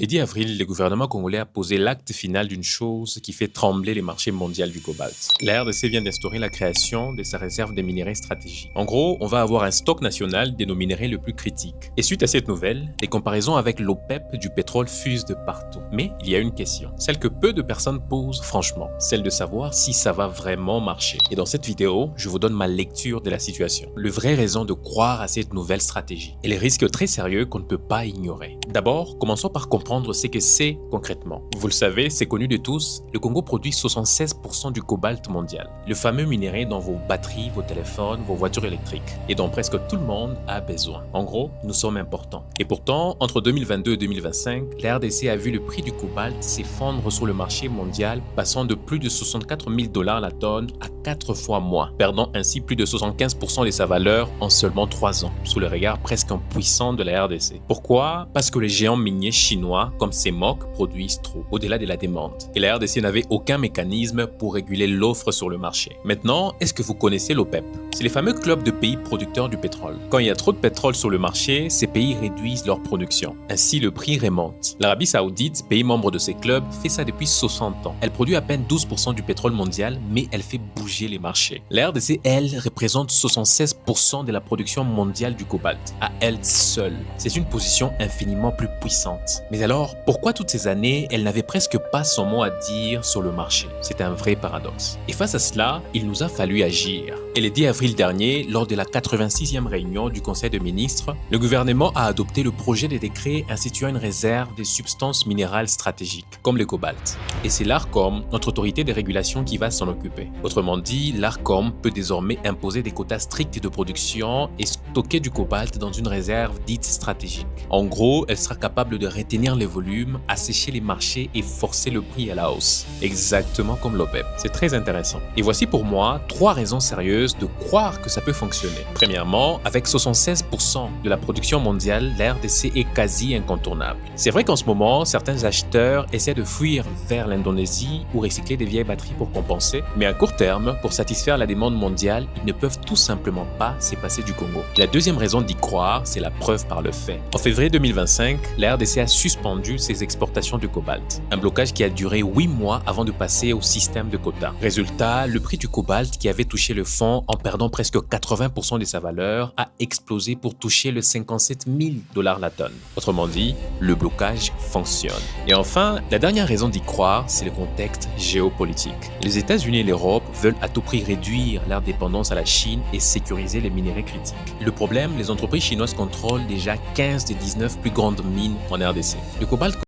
Le 10 avril, le gouvernement congolais a posé l'acte final d'une chose qui fait trembler les marchés mondiaux du cobalt. La RDC vient d'instaurer la création de sa réserve de minerais stratégiques. En gros, on va avoir un stock national de nos minerais les plus critiques. Et suite à cette nouvelle, les comparaisons avec l'OPEP du pétrole fusent de partout. Mais il y a une question, celle que peu de personnes posent franchement, celle de savoir si ça va vraiment marcher. Et dans cette vidéo, je vous donne ma lecture de la situation, le vrai raison de croire à cette nouvelle stratégie et les risques très sérieux qu'on ne peut pas ignorer. D'abord, commençons par comprendre ce que c'est concrètement. Vous le savez, c'est connu de tous, le Congo produit 76% du cobalt mondial, le fameux minerai dans vos batteries, vos téléphones, vos voitures électriques, et dont presque tout le monde a besoin. En gros, nous sommes importants. Et pourtant, entre 2022 et 2025, la RDC a vu le prix du cobalt s'effondrer sur le marché mondial, passant de plus de 64 000 $ la tonne à 4 fois moins, perdant ainsi plus de 75% de sa valeur en seulement 3 ans, sous le regard presque impuissant de la RDC. Pourquoi? Parce que les géants miniers chinois comme CMOC produisent trop, au-delà de la demande. Et la RDC n'avait aucun mécanisme pour réguler l'offre sur le marché. Maintenant, est-ce que vous connaissez l'OPEP? C'est les fameux clubs de pays producteurs du pétrole. Quand il y a trop de pétrole sur le marché, ces pays réduisent leur production. Ainsi, le prix remonte. L'Arabie Saoudite, pays membre de ces clubs, fait ça depuis 60 ans. Elle produit à peine 12% du pétrole mondial, mais elle fait bouger les marchés. La RDC, elle, représente 76% de la production mondiale du cobalt, à elle seule. C'est une position infiniment plus puissante. Mais alors, pourquoi toutes ces années, elle n'avait presque pas son mot à dire sur le marché? C'est un vrai paradoxe. Et face à cela, il nous a fallu agir. Et le 10 avril dernier, lors de la 86e réunion du Conseil des ministres, le gouvernement a adopté le projet de décret instituant une réserve des substances minérales stratégiques, comme le cobalt. Et c'est l'ARCOM, notre autorité de régulation, qui va s'en occuper. Autrement dit, l'ARCOM peut désormais imposer des quotas stricts de production et stocker du cobalt dans une réserve dite stratégique. En gros, elle sera capable de retenir les volumes, assécher les marchés et forcer le prix à la hausse. Exactement comme l'OPEP. C'est très intéressant. Et voici pour moi 3 raisons sérieuses de croire que ça peut fonctionner. Premièrement, avec 76% de la production mondiale, la RDC est quasi incontournable. C'est vrai qu'en ce moment, certains acheteurs essaient de fuir vers l'Indonésie ou recycler des vieilles batteries pour compenser, mais à court terme, pour satisfaire la demande mondiale, ils ne peuvent tout simplement pas se passer du Congo. La deuxième raison d'y croire, c'est la preuve par le fait. En février 2025, la RDC a suspendu ses exportations de cobalt. Un blocage qui a duré 8 mois avant de passer au système de quotas. Résultat, le prix du cobalt qui avait touché le fond en perdant presque 80% de sa valeur a explosé pour toucher le 57 000 $ la tonne. Autrement dit, le blocage fonctionne. Et enfin, la dernière raison d'y croire, c'est le contexte géopolitique. Les États-Unis et l'Europe veulent à tout prix réduire leur dépendance à la Chine et sécuriser les minerais critiques. Le problème, les entreprises chinoises contrôlent déjà 15 des 19 plus grandes mines en RDC. Le cobalt